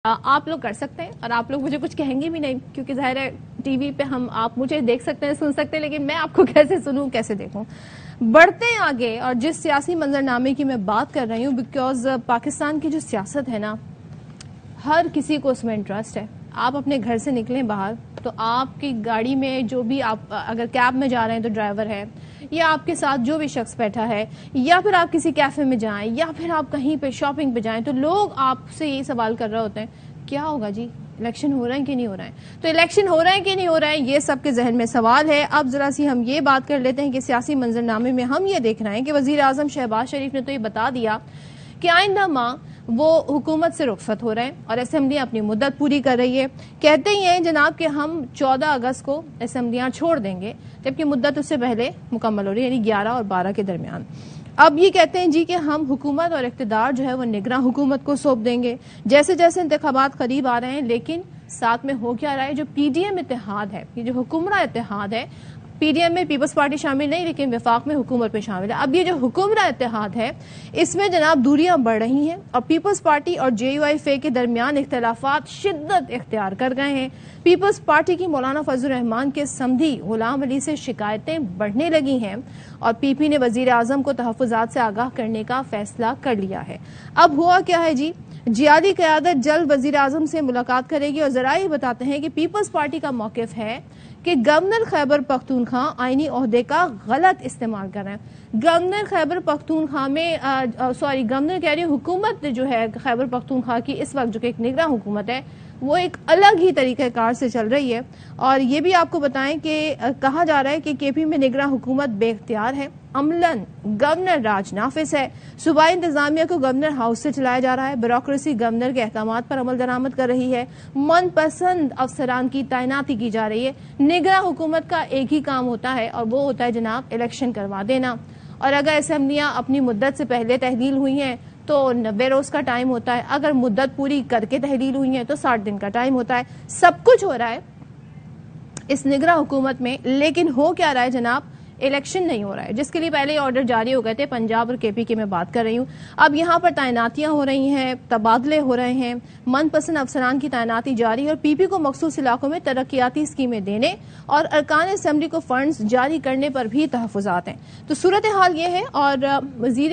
آپ لوگ کر سکتے ہیں اور آپ لوگ مجھے کچھ کہیں گے بھی نہیں، کیونکہ ظاہر ہے ٹی وی پہ آپ مجھے دیکھ سکتے ہیں، سن سکتے ہیں، لیکن میں آپ کو کیسے سنوں، کیسے دیکھوں. بڑھتے ہیں آگے، اور جس سیاسی منظرنامے کی میں بات کر رہی ہوں، بیکاز پاکستان کی جو سیاست ہے نا، ہر کسی کو اس میں انٹرسٹ ہے. آپ اپنے گھر سے نکلیں باہر تو آپ کی گاڑی میں جو بھی، آپ اگر کیب میں جا رہے ہیں تو ڈرائیور ہے، یا آپ کے ساتھ جو بھی شخص بیٹھا ہے، یا پھر آپ کسی کیفے میں جائیں، یا پھر آپ کہیں پہ شاپنگ پہ جائیں، تو لوگ آپ سے یہی سوال کر رہے ہوتے ہیں کیا ہوگا جی، الیکشن ہو رہا ہے کہ نہیں ہو رہا ہے. تو الیکشن ہو رہا ہے کہ نہیں ہو رہا ہے، یہ سب کے ذہن میں سوال ہے. اب ذرا سی ہم یہ بات کر لیتے ہیں کہ سیاسی منظرنامے میں ہم یہ دیکھ رہے ہیں کہ وزیر اعظم شہباز شریف نے تو یہ بتا دیا کہ آئندہ ماہ وہ حکومت سے رخصت ہو رہے ہیں اور اسمبلیاں اپنی مدت پوری کر رہی ہے. کہتے ہی ہیں جناب کہ ہم 14 اگست کو اسمبلیاں چھوڑ دیں گے، جبکہ مدت اس سے پہلے مکمل ہو رہی ہے، یعنی 11 اور 12 کے درمیان. اب یہ کہتے ہیں جی کہ ہم حکومت اور اقتدار جو ہے وہ نگراں حکومت کو سونپ دیں گے جیسے جیسے انتخابات قریب آ رہے ہیں. لیکن ساتھ میں ہو کیا رہا ہے، جو پی ڈی ایم اتحاد ہے، یہ جو حکمراں اتحاد ہے، پی ڈی ایم میں پیپلز پارٹی شامل نہیں لیکن وفاق میں حکومت میں شامل ہے. اب یہ جو حکمراں اتحاد ہے، اس میں جناب دوریاں بڑھ رہی ہیں اور پیپلز پارٹی اور جے یو آئی فے کے درمیان اختلافات شدت اختیار کر گئے ہیں. پیپلز پارٹی کی مولانا فضل الرحمان کے سمدھی غلام علی سے شکایتیں بڑھنے لگی ہیں اور پی پی نے وزیر اعظم کو تحفظات سے آگاہ کرنے کا فیصلہ کر لیا ہے. اب ہوا کیا ہے جی، جیالی قیادت جلد وزیر اعظم سے ملاقات کرے گی اور ذرائع بتاتے ہیں کہ پیپلز پارٹی کا موقف ہے کہ گورنر خیبر پختونخوا آئینی عہدے کا غلط استعمال کر رہے ہیں. گورنر خیبر پختونخوا میں گورنر کہہ رہی حکومت جو ہے خیبر پختونخوا کی اس وقت جو کہ ایک نگراں حکومت ہے، وہ ایک الگ ہی طریقہ کار سے چل رہی ہے. اور یہ بھی آپ کو بتائیں کہ کہا جا رہا ہے کہ کے پی میں نگراں حکومت بے اختیار ہے، عملاً گورنر راج نافذ ہے، صوبائی انتظامیہ کو گورنر ہاؤس سے چلایا جا رہا ہے، بیوروکریسی گورنر کے احکامات پر عمل درآمد کر رہی ہے، من پسند افسران کی تعیناتی کی جا رہی ہے. نگراں حکومت کا ایک ہی کام ہوتا ہے اور وہ ہوتا ہے جناب الیکشن کروا دینا. اور اگر اسمبلیاں اپنی مدت سے پہلے تحلیل ہوئی ہیں تو 90 روز کا ٹائم ہوتا ہے، اگر مدت پوری کر کے تحلیل ہوئی ہیں تو 60 دن کا ٹائم ہوتا ہے. سب کچھ ہو رہا ہے اس نگراں حکومت میں، لیکن ہو کیا رہا ہے جناب، الیکشن نہیں ہو رہا ہے، جس کے لیے پہلے آرڈر جاری ہو گئے تھے. پنجاب اور کے پی کی میں بات کر رہی ہوں. اب یہاں پر تعیناتیاں ہو رہی ہیں، تبادلے ہو رہے ہیں، من پسند افسران کی تعیناتی جاری ہے اور پی پی کو مخصوص علاقوں میں ترقیاتی اسکیمیں دینے اور ارکان اسمبلی کو فنڈز جاری کرنے پر بھی تحفظات ہیں. تو صورتحال یہ ہے. اور وزیر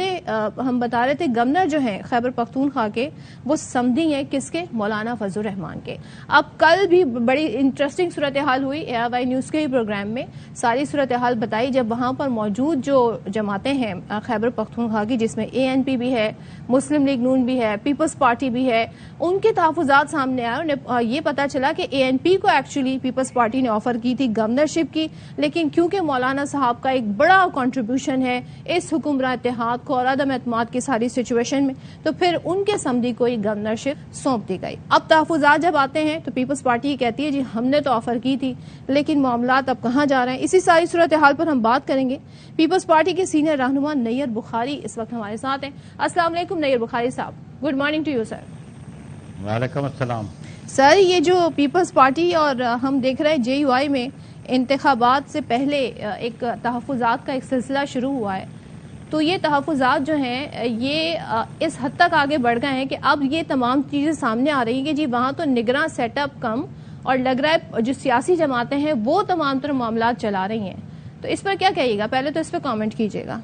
ہم بتا رہے تھے گورنر جو ہیں خیبر پختونخوا کے، وہ سمدھی ہیں کس کے، مولانا فضل الرحمان کے. اب کل بھی بڑی انٹرسٹنگ صورتحال ہوئی ARY نیوز کے ہی پروگرام میں، ساری صورتحال بتائی جب وہاں پر موجود جو جماعتیں ہیں خیبر پختونخوا کی، جس میں ANP بھی ہے، مسلم لیگ نون بھی ہے، پیپلز پارٹی بھی ہے، ان کے تحفظات سامنے آئے اور یہ پتا چلا کہ ANP کو ایکچولی پیپلز پارٹی نے آفر کی تھی گورنرشپ کی، لیکن کیونکہ مولانا صاحب کا ایک بڑا کنٹریبیوشن ہے اس حکمراں اتحاد کو اور عدم اعتماد کی ساری سچویشن میں، تو پھر ان کے سمدھی کو یہ گورنرشپ سونپ دی گئی. اب تحفظات جب آتے ہیں تو پیپلز پارٹی یہ کہتی ہے جی ہم نے تو آفر کی تھی، لیکن معاملات اب کہاں جا رہے ہیں. اسی ساری صورتحال پر ہم بات کریں گے. پیپلز پارٹی کے سینئر رہنما نیئر بخاری اس وقت ہمارے ساتھ ہیں. السلام علیکم نیئر بخاری صاحب، good morning to you sir. وعلیکم السلام سر. یہ جو پیپلز پارٹی اور ہم دیکھ رہے ہیں JUI میں انتخابات سے پہلے ایک تحفظات کا ایک سلسلہ شروع ہوا ہے، تو یہ تحفظات جو ہیں یہ اس حد تک آگے بڑھ گئے ہیں کہ اب یہ تمام چیزیں سامنے آ رہی ہیں کہ جی وہاں تو نگراں سیٹ اپ کم، اور لگ رہا ہے جو سیاسی جماعتیں ہیں وہ تمام تر معاملات چلا رہی ہیں. تو اس پر کیا کہیے گا؟ پہلے تو اس پہ کامنٹ کیجیے گا.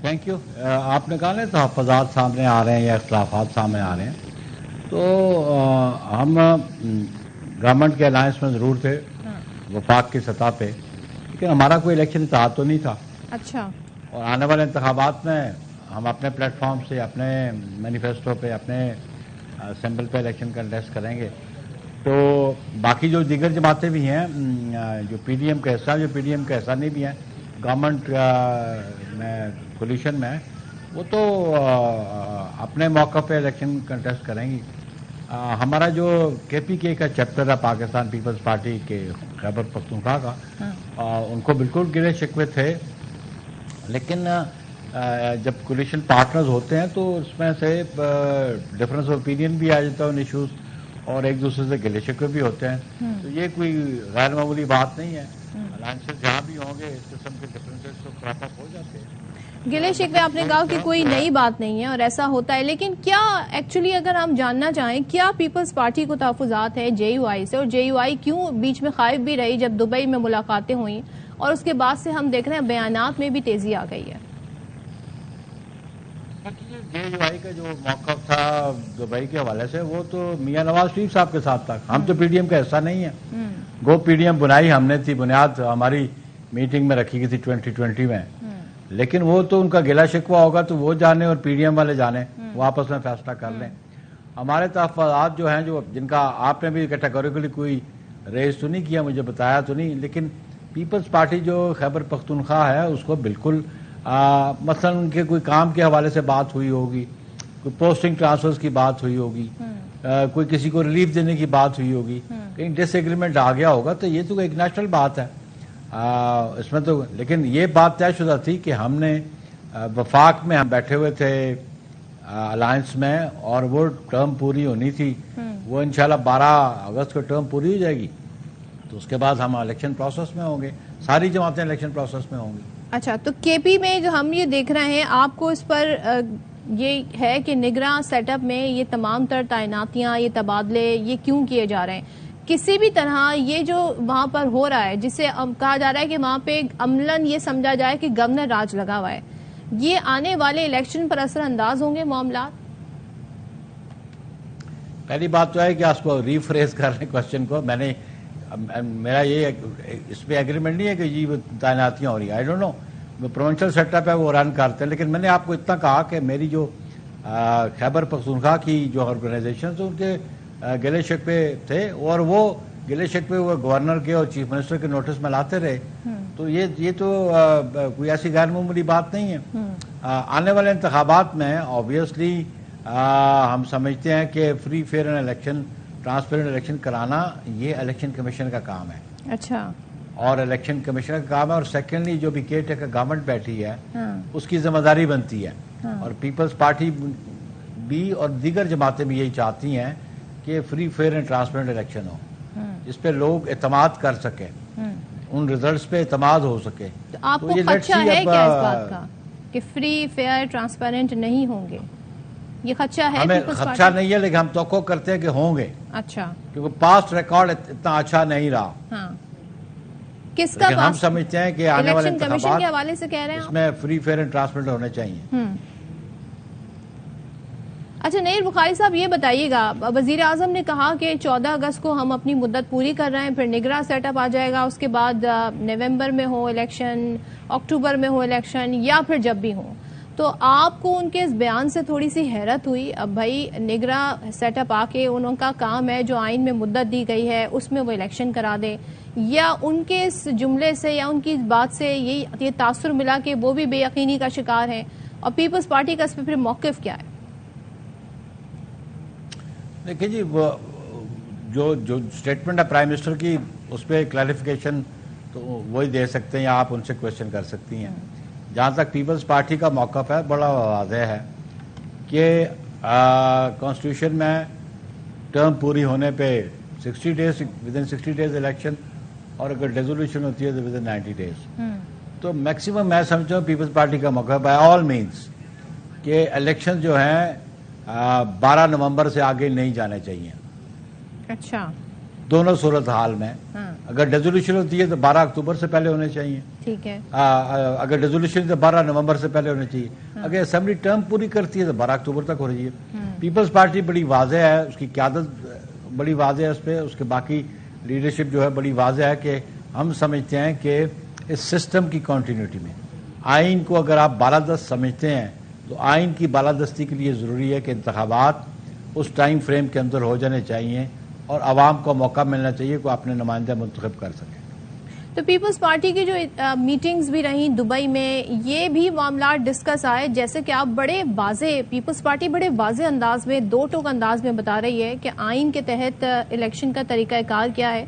Thank you. آپ نے کہا نا تحفظات سامنے آ رہے ہیں یا اختلافات سامنے آ رہے ہیں، تو ہم گورنمنٹ کے الائنس میں ضرور تھے وفاق کی سطح پہ، لیکن ہمارا کوئی الیکشن اتحاد تو نہیں تھا. اچھا. اور آنے والے انتخابات میں ہم اپنے پلیٹ فارم سے، اپنے مینیفیسٹو پہ، اپنے سمبل پہ الیکشن کنٹیسٹ کریں گے. تو باقی جو دیگر جماعتیں بھی ہیں جو پی ڈی ایم کا حصہ، جو پی ڈی ایم کا حصہ نہیں بھی ہیں گورنمنٹ میں کولیشن میں، وہ تو اپنے موقع پہ الیکشن کنٹیسٹ کریں گی. ہمارا جو کے پی کے کا چیپٹر ہے پاکستان پیپلز پارٹی کے خیبر پختونخوا کا، ان کو بالکل گرے شکوے تھے، لیکن جب کولیشن پارٹنرز ہوتے ہیں تو اس میں سے ڈفرینس آف اوپینین بھی آ جاتا ہے ان ایشوز، اور ایک دوسرے سے گلے شکوے بھی ہوتے ہیں. تو یہ کوئی غیر معمولی بات نہیں ہے. الائنسز جہاں بھی ہوں گے اس قسم کے ڈفرینسز تو کراپ اپ ہو جاتے ہیں. گلے شکوے آپ نے کہا کہ کوئی نئی بات نہیں ہے اور ایسا ہوتا ہے، لیکن کیا ایکچولی اگر ہم جاننا چاہیں کیا پیپلز پارٹی کو تحفظات ہیں جے یو آئی سے، اور جے یو آئی کیوں بیچ میں غائب بھی رہی جب دبئی میں ملاقاتیں ہوئیں اور اس کے بعد سے ہم دیکھ رہے ہیں بیانات میں بھی تیزی آ گئی ہے؟ جے یو آئی کا جو موقف تھا دبئی کے حوالے سے وہ تو میاں نواز شریف صاحب کے ساتھ تھا، ہم تو پی ڈی ایم کا حصہ نہیں ہے. گو پی ڈی ایم بنائی ہم نے تھی، بنیاد ہماری میٹنگ میں رکھی گئی تھی 2020 میں، لیکن وہ تو ان کا گلا شکوہ ہوگا تو وہ جانے اور پی ڈی ایم والے جانے، وہ آپس میں فیصلہ کر لیں. ہمارے تحفظات جو ہیں جن کا آپ نے بھی کیٹیگوریکلی کوئی ریز تو نہیں کیا، مجھے بتایا تو نہیں، لیکن پیپلز پارٹی جو خیبر پختونخوا ہے اس کو بالکل مثلا ان کے کوئی کام کے حوالے سے بات ہوئی ہوگی، کوئی پوسٹنگ ٹرانسفرز کی بات ہوئی ہوگی، کوئی کسی کو ریلیف دینے کی بات ہوئی ہوگی، کہیں ڈس ایگریمنٹ آ گیا ہوگا، تو یہ تو ایک نیچرل بات ہے اس میں تو. لیکن یہ بات طے شدہ تھی کہ ہم نے وفاق میں ہم بیٹھے ہوئے تھے الائنس میں، اور وہ ٹرم پوری ہونی تھی، وہ انشاءاللہ 12 اگست کو ٹرم پوری ہو جائے گی، تو اس کے بعد ہم الیکشن پروسیس میں ہوں گے، ساری جماعتیں الیکشن پروسیس میں ہوں گی. اچھا، تو کے پی میں جو ہم یہ دیکھ رہے ہیں، آپ کو اس پر یہ ہے کہ نگراں سیٹ اپ میں یہ تمام تر تعیناتیاں، یہ تبادلے یہ کیوں کیے جا رہے ہیں؟ کسی بھی طرح یہ جو وہاں پر ہو رہا ہے جسے کہا جا رہا ہے کہ وہاں پہ عملاً یہ سمجھا جائے کہ گورنر راج لگا ہوا ہے، یہ آنے والے الیکشن پر اثر انداز ہوں گے معاملات؟ پہلی بات تو ہے کہ آپ کو ریفریز کر رہے ہیں کوشچن کو، میرا یہ اس پہ ایگریمنٹ نہیں ہے کہ یہ تعیناتیاں ہو رہی ہیں، I don't know, provincial set up ہے وہ رن کرتے ہیں، لیکن میں نے آپ کو اتنا کہا کہ میری جو خیبر پختونخوا کی جو آرگنائزیشنز ان کے گلے شکوے تھے، اور وہ گلے شکوے وہ گورنر کے اور چیف منسٹر کے نوٹس میں لاتے رہے، تو یہ تو کوئی ایسی غیر معمولی بات نہیں ہے. آنے والے انتخابات میں آبویسلی ہم سمجھتے ہیں کہ free fair and election, transparent election کرانا یہ الیکشن کمیشن کا کام ہے. اچھا، اور الیکشن کمیشن کا کام ہے، اور سیکنڈلی جو بھی کیئر ٹیکر گورنمنٹ بیٹھی ہے اس کی ذمہ داری بنتی ہے، اور پیپلز پارٹی بھی اور دیگر جماعتیں بھی یہی چاہتی ہیں کہ free fair and transparent election ہو، جس پہ لوگ اعتماد کر سکیں، ان ریزلٹس پہ اعتماد ہو سکے. تو آپ کو خدشہ ہے کیا اس بات کا کہ فری فیئر ٹرانسپیرنٹ نہیں ہوں گے؟ یہ خدشہ ہے؟ ہمیں خدشہ نہیں ہے، لیکن ہم توقع کرتے ہیں کہ ہوں گے. اچھا، کیونکہ پاسٹ ریکارڈ اتنا اچھا نہیں رہا. ہاں، کس کا ہم سمجھتے ہیں کہ آنے والے الیکشن کمیشن کے حوالے سے کہہ رہے ہیں اس میں فری فیئر اینڈ ٹرانسپیرنٹ ہونے چاہیے. اچھا نیر بخاری صاحب، یہ بتائیے گا، وزیر اعظم نے کہا کہ 14 اگست کو ہم اپنی مدت پوری کر رہے ہیں، پھر نگراں سیٹ اپ آ جائے گا، اس کے بعد نومبر میں ہو الیکشن، اکتوبر میں ہو الیکشن، یا پھر جب بھی ہو. تو آپ کو ان کے اس بیان سے تھوڑی سی حیرت ہوئی؟ اب بھائی نگراں سیٹ اپ آ کے ان کا کام ہے جو آئین میں مدت دی گئی ہے اس میں وہ الیکشن کرا دیں، یا ان کے اس جملے سے یا ان کی اس بات سے یہ تاثر ملا کہ وہ بھی بے یقینی کا شکار ہیں، اور پیپلز پارٹی کا اس پہ پھر موقف کیا ہے؟ دیکھیں جی، جو اسٹیٹمنٹ ہے پرائم منسٹر کی، اس پہ کلیریفیکیشن تو وہی دے سکتے ہیں یا آپ ان سے کوشچن کر سکتی ہیں. جہاں تک پیپلز پارٹی کا موقف ہے بڑا واضح ہے کہ کانسٹیٹیوشن میں ٹرم پوری ہونے پہ 60 ڈیز، ودن 60 ڈیز الیکشن، اور اگر ڈیزولوشن ہوتی ہے تو ودن 90 ڈیز. تو میکسیمم میں سمجھتا ہوں پیپلز پارٹی کا موقف بائی آل مینس کہ الیکشن جو ہیں 12 نومبر سے آگے نہیں جانے چاہیے. اچھا، دونوں صورتحال میں اگر ڈیزولوشن ہوتی ہے تو 12 اکتوبر سے پہلے ہونے چاہیے. ٹھیک ہے. اگر ڈیزولوشن تو 12 نومبر سے پہلے ہونے چاہیے. اگر اسمبلی ٹرم پوری کرتی ہے تو 12 اکتوبر تک ہو رہی ہے. پیپلز پارٹی بڑی واضح ہے، اس کی قیادت بڑی واضح ہے، اس پہ اس کے باقی لیڈرشپ جو ہے بڑی واضح ہے کہ ہم سمجھتے ہیں کہ اس سسٹم کی کنٹینیوٹی میں آئین کو اگر آپ بالادست سمجھتے ہیں تو آئین کی بالادستی کے لیے ضروری ہے کہ انتخابات اس ٹائم فریم کے اندر ہو جانے چاہیے اور عوام کو موقع ملنا چاہیے کہ اپنے نمائندہ منتخب کر سکیں. تو پیپلز پارٹی کی جو میٹنگز بھی رہیں دبئی میں، یہ بھی معاملات ڈسکس آئے، جیسے کہ آپ بڑے واضح، پیپلز پارٹی بڑے واضح انداز میں، دو ٹوک انداز میں بتا رہی ہے کہ آئین کے تحت الیکشن کا طریقہ کار کیا ہے،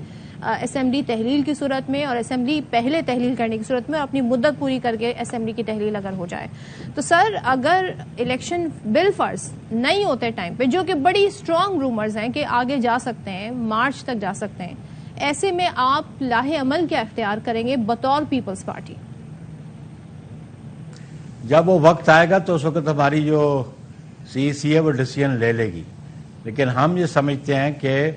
اسمبلی تحلیل کی صورت میں، اور اسمبلی پہلے تحلیل کرنے کی صورت میں، اور اپنی مدت پوری کر کے اسمبلی کی تحلیل اگر ہو جائے. تو سر، اگر الیکشن بل فرض نہیں ہوتے ٹائم پہ، جو کہ بڑی اسٹرانگ رومرز ہیں کہ آگے جا سکتے ہیں، مارچ تک جا سکتے ہیں، ایسے میں آپ لاہ عمل کیا اختیار کریں گے بطور پیپلز پارٹی؟ جب وہ وقت آئے گا تو اس وقت ہماری جو سی سی ہے وہ ڈیسیژن لے لے گی. لیکن ہم یہ سمجھتے ہیں کہ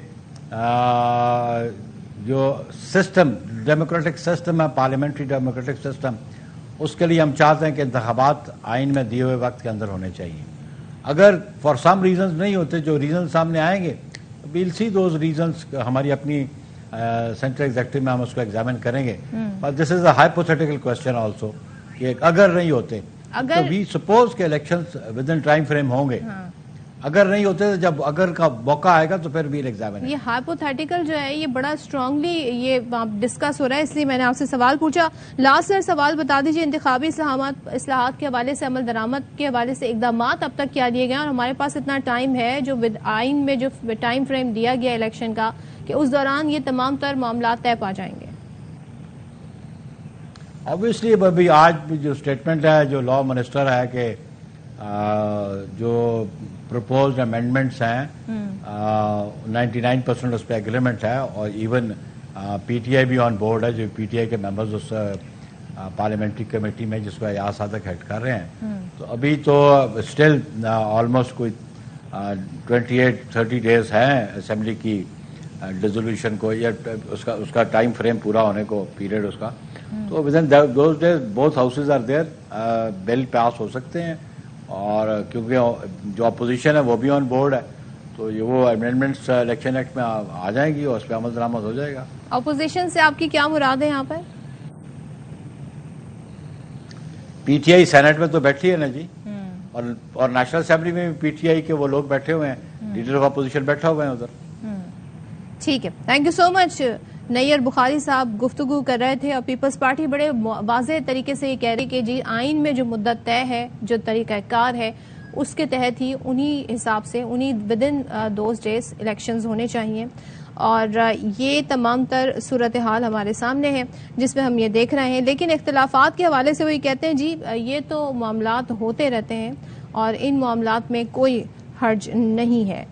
جو سسٹم ڈیموکریٹک سسٹم ہے, پارلیمنٹری ڈیموکریٹک سسٹم, اس کے لیے ہم چاہتے ہیں کہ انتخابات آئین میں دیے ہوئے وقت کے اندر ہونے چاہیے. اگر فار سم ریزنز نہیں ہوتے, جو ریزنز سامنے آئیں گے ویل سی دوز ریزنز, ہماری اپنی سینٹرل ایگزیکٹو میں ہم اس کو ایگزامن کریں گے. But this is a hypothetical question also کہ اگر نہیں ہوتے تو وی سپوز کہ elections with in time frame ہوں گے. اگر نہیں ہوتے تو جب اگر کا موقع آئے گا تو پھر ویل ایگزامن. یہ ہائپوتھیٹیکل جو ہے یہ بڑا اسٹرانگلی یہ ڈسکس ہو رہا ہے, اس لیے میں نے آپ سے سوال پوچھا. لاسٹ سوال بتا دیجیے, انتخابی اصلاحات کے حوالے سے, عمل درآمد کے حوالے سے اقدامات اب تک کیا لیے گئے, اور ہمارے پاس اتنا ٹائم ہے جو آئین میں جو ٹائم فریم دیا گیا الیکشن کا کہ اس دوران یہ تمام تر معاملات طے پا جائیں گے؟ اوبیسلی ابھی آج بھی جو اسٹیٹمنٹ ہے جو لا منسٹر ہے کہ جو پروپوزڈ امینڈمنٹس ہیں 99% اس پہ ایگریمنٹ ہے, اور ایون پی ٹی آئی بھی آن بورڈ ہے, جو پی ٹی آئی کے ممبرز اس پارلیمنٹری کمیٹی میں جس کو ایاز صادق ہیڈ کر رہے ہیں. تو ابھی تو اسٹل آلموسٹ کوئی 28-30 ڈیز ہیں اسمبلی کی ڈیزولوشن کو, یا اس کا ٹائم فریم پورا ہونے کو, پیریڈ اس کا. تو with in those days both houses are there, bill pass ہو سکتے ہیں. اور کیونکہ جو اپوزیشن ہے وہ بھی آن بورڈ ہے, تو یہ وہ امینڈمنٹس الیکشن ایکٹ میں آ جائیں گی اور اس پہ عمل درآمد ہو جائے گا. اپوزیشن سے آپ کی کیا مراد ہے یہاں پر؟ پی ٹی آئی سینٹ میں تو بیٹھی ہے نا جی, اور نیشنل اسمبلی میں بھی پی ٹی آئی کے وہ لوگ بیٹھے ہوئے ہیں, لیڈر آف اپوزیشن بیٹھا ہوئے ہیں ادھر. ٹھیک ہے, thank you so much. Nayyar Bukhari صاحب گفتگو کر رہے تھے, اور پیپلز پارٹی بڑے واضح طریقے سے یہ کہہ رہی کہ جی آئین میں جو مدت طے ہے, جو طریقہ کار ہے, اس کے تحت ہی انہی حساب سے انہی with in those days elections ہونے چاہیے. اور یہ تمام تر صورتحال ہمارے سامنے ہے جس میں ہم یہ دیکھ رہے ہیں. لیکن اختلافات کے حوالے سے وہی کہتے ہیں جی یہ تو معاملات ہوتے رہتے ہیں اور ان معاملات میں کوئی حرج نہیں ہے.